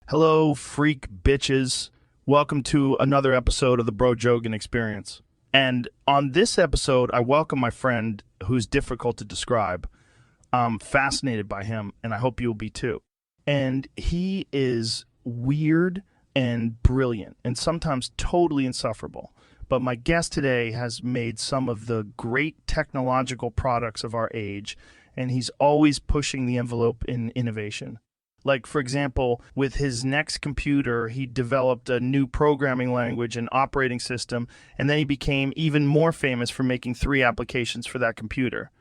Hello, freak bitches. Welcome to another episode of the Rogan Experience. And on this episode, I welcome my friend who's difficult to describe. I'm fascinated by him, and I hope you'll be too. And he is weird and brilliant, and sometimes totally insufferable. But my guest today has made some of the great technological products of our age, and he's always pushing the envelope in innovation. Like, for example, with his next computer, he developed a new programming language and operating system, and then he became even more famous for making 3 applications for that computer.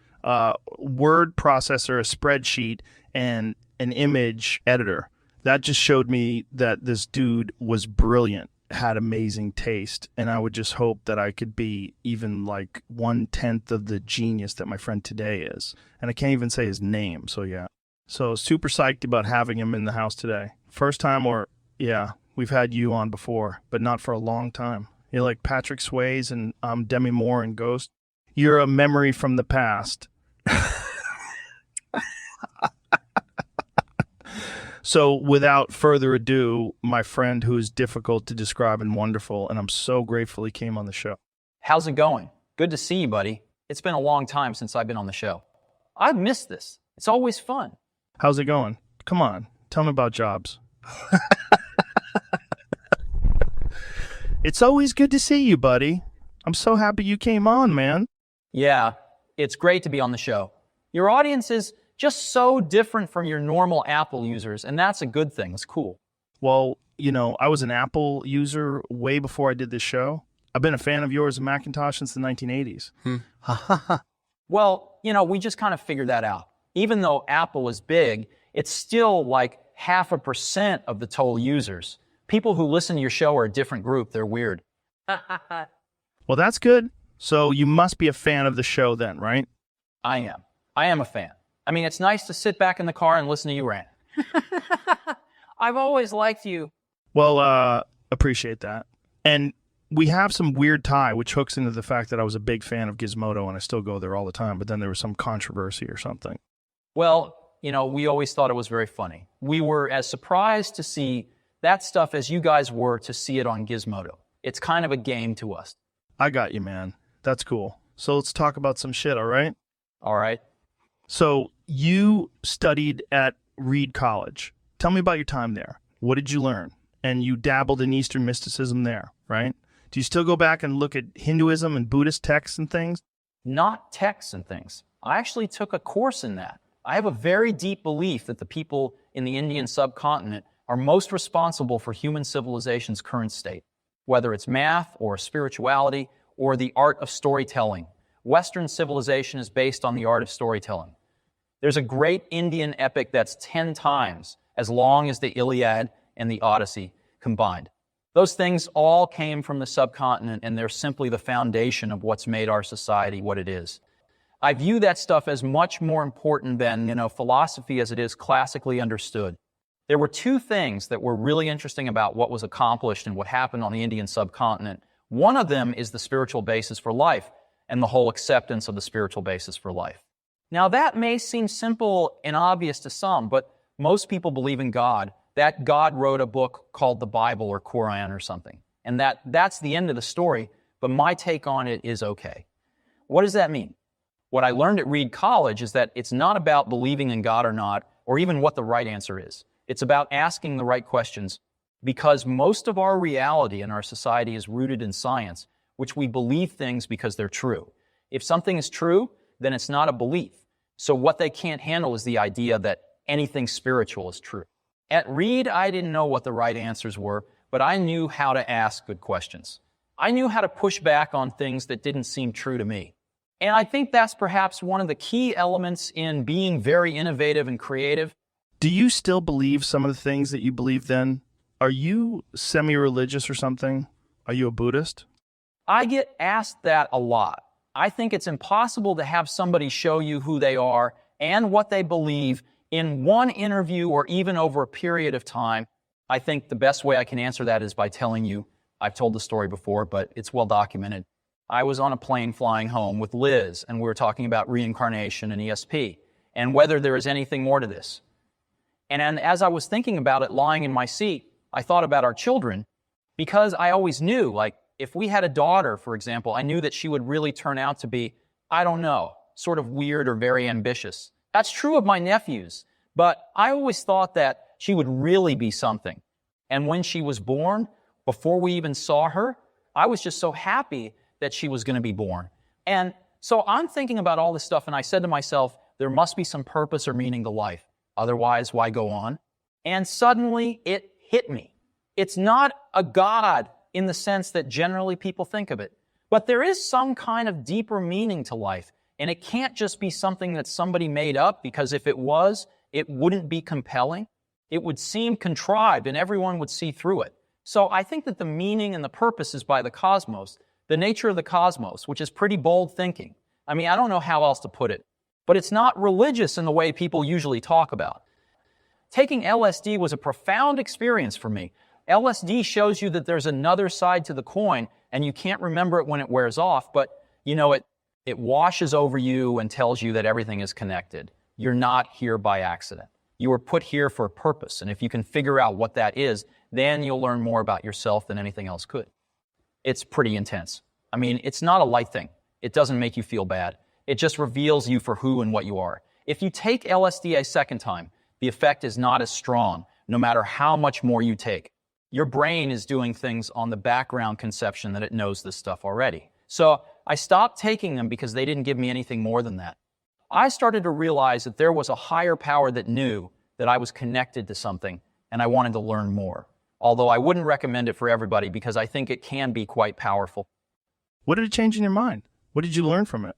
Word processor, a spreadsheet, and an image editor. That just showed me that this dude was brilliant, had amazing taste, and I would just hope that I could be even like 1/10 of the genius that my friend today is. And I can't even say his name, so yeah. So super psyched about having him in the house today. First time, yeah, we've had you on before, but not for a long time. You're like Patrick Swayze and Demi Moore in Ghost. You're a memory from the past. So without further ado, my friend who is difficult to describe and wonderful, and I'm so grateful he came on the show. How's it going? Good to see you, buddy. It's been a long time since I've been on the show. I've missed this. It's always fun. How's it going? Come on, tell me about jobs. It's always good to see you, buddy. I'm so happy you came on, man. Yeah, it's great to be on the show. Your audience is just so different from your normal Apple users, and that's a good thing. It's cool. Well, you know, I was an Apple user way before I did this show. I've been a fan of yours and Macintosh since the 1980s. Well, we just kind of figured that out. Even though Apple is big, it's still like 0.5% of the total users. People who listen to your show are a different group. They're weird. Well, that's good. So you must be a fan of the show then, right? I am. I am a fan. I mean, it's nice to sit back in the car and listen to you rant. I've always liked you. Well, appreciate that. And we have some weird tie, which hooks into the fact that I was a big fan of Gizmodo and I still go there all the time, but then there was some controversy or something. Well, we always thought it was very funny. We were as surprised to see that stuff as you guys were to see it on Gizmodo. It's kind of a game to us. I got you, man. That's cool. So let's talk about some shit, all right? All right. So you studied at Reed College. Tell me about your time there. What did you learn? And you dabbled in Eastern mysticism there, right? Do you still go back and look at Hinduism and Buddhist texts and things? Not texts and things. I actually took a course in that. I have a very deep belief that the people in the Indian subcontinent are most responsible for human civilization's current state, whether it's math or spirituality or the art of storytelling. Western civilization is based on the art of storytelling. There's a great Indian epic that's 10 times as long as the Iliad and the Odyssey combined. Those things all came from the subcontinent, and they're simply the foundation of what's made our society what it is. I view that stuff as much more important than, philosophy as it is classically understood. There were 2 things that were really interesting about what was accomplished and what happened on the Indian subcontinent. One of them is the spiritual basis for life and the whole acceptance of the spiritual basis for life. Now, that may seem simple and obvious to some, but most people believe in God, that God wrote a book called the Bible or Quran or something, and that's the end of the story, but my take on it is okay. What does that mean? What I learned at Reed College is that it's not about believing in God or not, or even what the right answer is. It's about asking the right questions, because most of our reality in our society is rooted in science, which we believe things because they're true. If something is true, then it's not a belief. So what they can't handle is the idea that anything spiritual is true. At Reed, I didn't know what the right answers were, but I knew how to ask good questions. I knew how to push back on things that didn't seem true to me. And I think that's perhaps one of the key elements in being very innovative and creative. Do you still believe some of the things that you believed then? Are you semi-religious or something? Are you a Buddhist? I get asked that a lot. I think it's impossible to have somebody show you who they are and what they believe in one interview or even over a period of time. I think the best way I can answer that is by telling you, I've told the story before, but it's well documented. I was on a plane flying home with Liz, and we were talking about reincarnation and ESP, and whether there is anything more to this. And as I was thinking about it, lying in my seat, I thought about our children, because I always knew, like, if we had a daughter, for example, I knew that she would really turn out to be, I don't know, sort of weird or very ambitious. That's true of my nephews, but I always thought that she would really be something. And when she was born, before we even saw her, I was just so happy that she was going to be born. And so I'm thinking about all this stuff, and I said to myself, there must be some purpose or meaning to life. Otherwise, why go on? And suddenly it hit me. It's not a God in the sense that generally people think of it, but there is some kind of deeper meaning to life. And it can't just be something that somebody made up, because if it was, it wouldn't be compelling. It would seem contrived and everyone would see through it. So I think that the meaning and the purpose is by the cosmos, the nature of the cosmos, which is pretty bold thinking. I mean, I don't know how else to put it, but it's not religious in the way people usually talk about. Taking LSD was a profound experience for me. LSD shows you that there's another side to the coin, and you can't remember it when it wears off, but you know, it washes over you and tells you that everything is connected. You're not here by accident. You were put here for a purpose, and if you can figure out what that is, then you'll learn more about yourself than anything else could. It's pretty intense. I mean, it's not a light thing. It doesn't make you feel bad. It just reveals you for who and what you are. If you take LSD a second time, the effect is not as strong, no matter how much more you take. Your brain is doing things on the background conception that it knows this stuff already. So I stopped taking them because they didn't give me anything more than that. I started to realize that there was a higher power that knew that I was connected to something, and I wanted to learn more. Although I wouldn't recommend it for everybody, because I think it can be quite powerful. What did it change in your mind? What did you learn from it?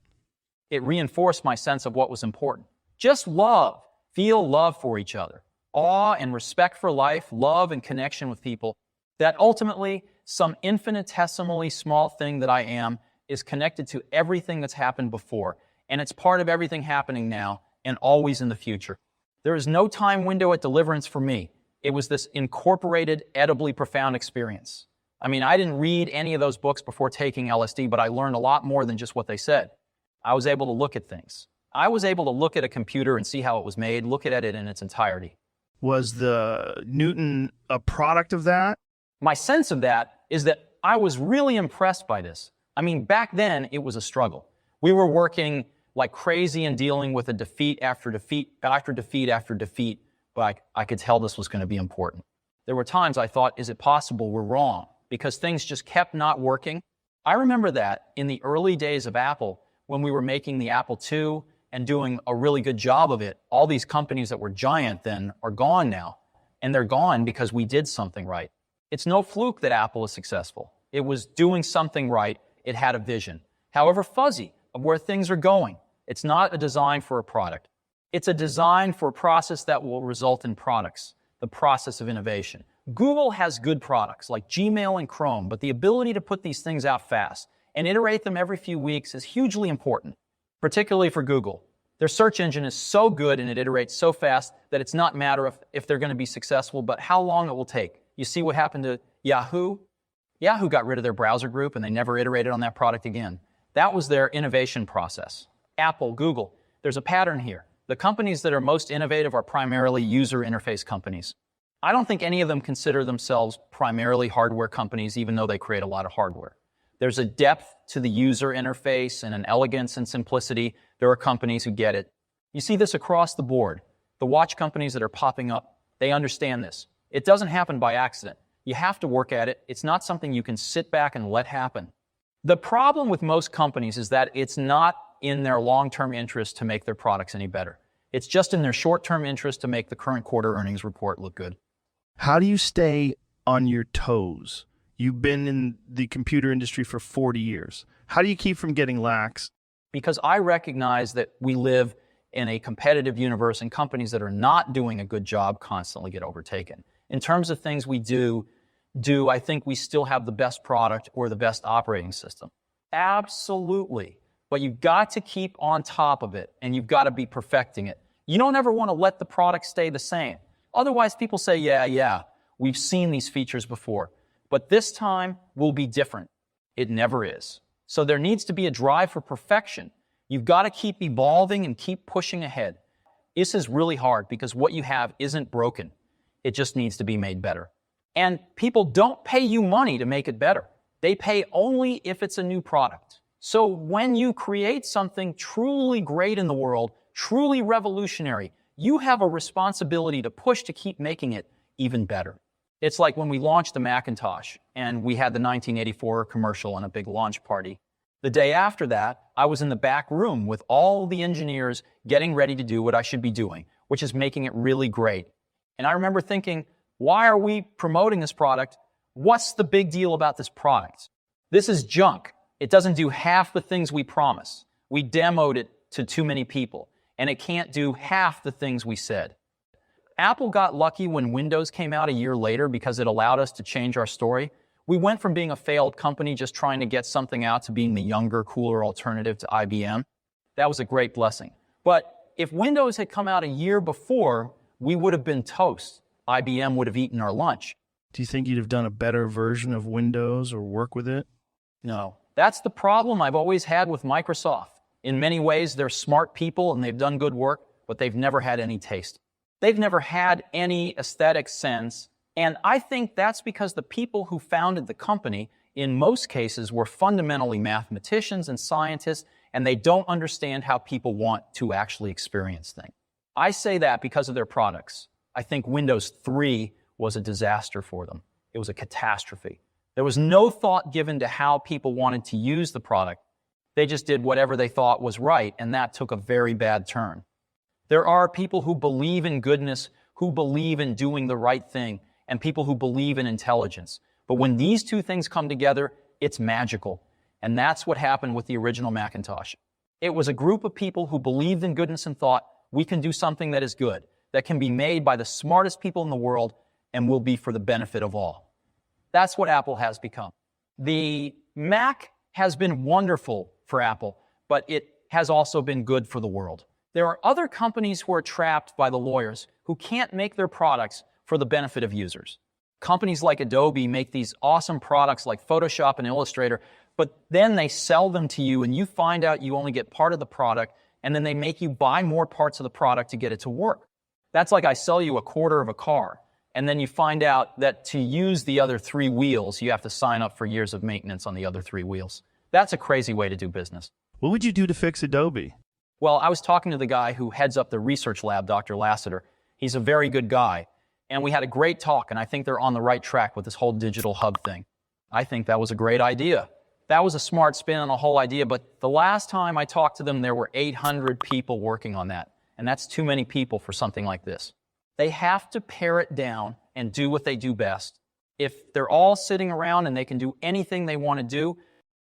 It reinforced my sense of what was important. Just love. Feel love for each other. Awe and respect for life, love and connection with people. That ultimately, some infinitesimally small thing that I am is connected to everything that's happened before. And it's part of everything happening now and always in the future. There is no time window at deliverance for me. It was this incorporated, edibly profound experience. I mean, I didn't read any of those books before taking LSD, but I learned a lot more than just what they said. I was able to look at things. I was able to look at a computer and see how it was made, look at it in its entirety. Was the Newton a product of that? My sense of that is that I was really impressed by this. I mean, back then, it was a struggle. We were working like crazy and dealing with a defeat after defeat after defeat after defeat, but I could tell this was going to be important. There were times I thought, is it possible we're wrong? Because things just kept not working. I remember that in the early days of Apple, when we were making the Apple II and doing a really good job of it, all these companies that were giant then are gone now. And they're gone because we did something right. It's no fluke that Apple is successful. It was doing something right. It had a vision, however fuzzy, of where things are going. It's not a design for a product. It's a design for a process that will result in products, the process of innovation. Google has good products like Gmail and Chrome, but the ability to put these things out fast and iterate them every few weeks is hugely important, particularly for Google. Their search engine is so good and it iterates so fast that it's not a matter if they're going to be successful, but how long it will take. You see what happened to Yahoo? Yahoo got rid of their browser group and they never iterated on that product again. That was their innovation process. Apple, Google, there's a pattern here. The companies that are most innovative are primarily user interface companies. I don't think any of them consider themselves primarily hardware companies, even though they create a lot of hardware. There's a depth to the user interface and an elegance and simplicity. There are companies who get it. You see this across the board. The watch companies that are popping up, they understand this. It doesn't happen by accident. You have to work at it. It's not something you can sit back and let happen. The problem with most companies is that it's not in their long-term interest to make their products any better. It's just in their short-term interest to make the current quarter earnings report look good. How do you stay on your toes? You've been in the computer industry for 40 years. How do you keep from getting lax? Because I recognize that we live in a competitive universe and companies that are not doing a good job constantly get overtaken. In terms of things we do, I think we still have the best product or the best operating system. Absolutely. But you've got to keep on top of it and you've got to be perfecting it. You don't ever want to let the product stay the same. Otherwise, people say, yeah, we've seen these features before, but this time will be different. It never is. So there needs to be a drive for perfection. You've got to keep evolving and keep pushing ahead. This is really hard because what you have isn't broken. It just needs to be made better. And people don't pay you money to make it better. They pay only if it's a new product. So when you create something truly great in the world, truly revolutionary, you have a responsibility to push to keep making it even better. It's like when we launched the Macintosh and we had the 1984 commercial and a big launch party. The day after that, I was in the back room with all the engineers getting ready to do what I should be doing, which is making it really great. And I remember thinking, why are we promoting this product? What's the big deal about this product? This is junk. It doesn't do half the things we promise. We demoed it to too many people, and it can't do half the things we said. Apple got lucky when Windows came out a year later because it allowed us to change our story. We went from being a failed company just trying to get something out to being the younger, cooler alternative to IBM. That was a great blessing. But if Windows had come out a year before, we would have been toast. IBM would have eaten our lunch. Do you think you'd have done a better version of Windows or work with it? No. That's the problem I've always had with Microsoft. In many ways, they're smart people and they've done good work, but they've never had any taste. They've never had any aesthetic sense. And I think that's because the people who founded the company, in most cases, were fundamentally mathematicians and scientists, and they don't understand how people want to actually experience things. I say that because of their products. I think Windows 3 was a disaster for them. It was a catastrophe. There was no thought given to how people wanted to use the product. They just did whatever they thought was right, and that took a very bad turn. There are people who believe in goodness, who believe in doing the right thing, and people who believe in intelligence. But when these two things come together, it's magical. And that's what happened with the original Macintosh. It was a group of people who believed in goodness and thought, we can do something that is good, that can be made by the smartest people in the world, and will be for the benefit of all. That's what Apple has become. The Mac has been wonderful for Apple, but it has also been good for the world. There are other companies who are trapped by the lawyers who can't make their products for the benefit of users. Companies like Adobe make these awesome products like Photoshop and Illustrator, but then they sell them to you and you find out you only get part of the product, and then they make you buy more parts of the product to get it to work. That's like I sell you a quarter of a car, and then you find out that to use the other 3 wheels, you have to sign up for years of maintenance on the other 3 wheels. That's a crazy way to do business. What would you do to fix Adobe? Well, I was talking to the guy who heads up the research lab, Dr. Lassiter. He's a very good guy. And we had a great talk, and I think they're on the right track with this whole digital hub thing. I think that was a great idea. That was a smart spin on the whole idea, but the last time I talked to them, there were 800 people working on that. And that's too many people for something like this. They have to pare it down and do what they do best. If they're all sitting around and they can do anything they want to do,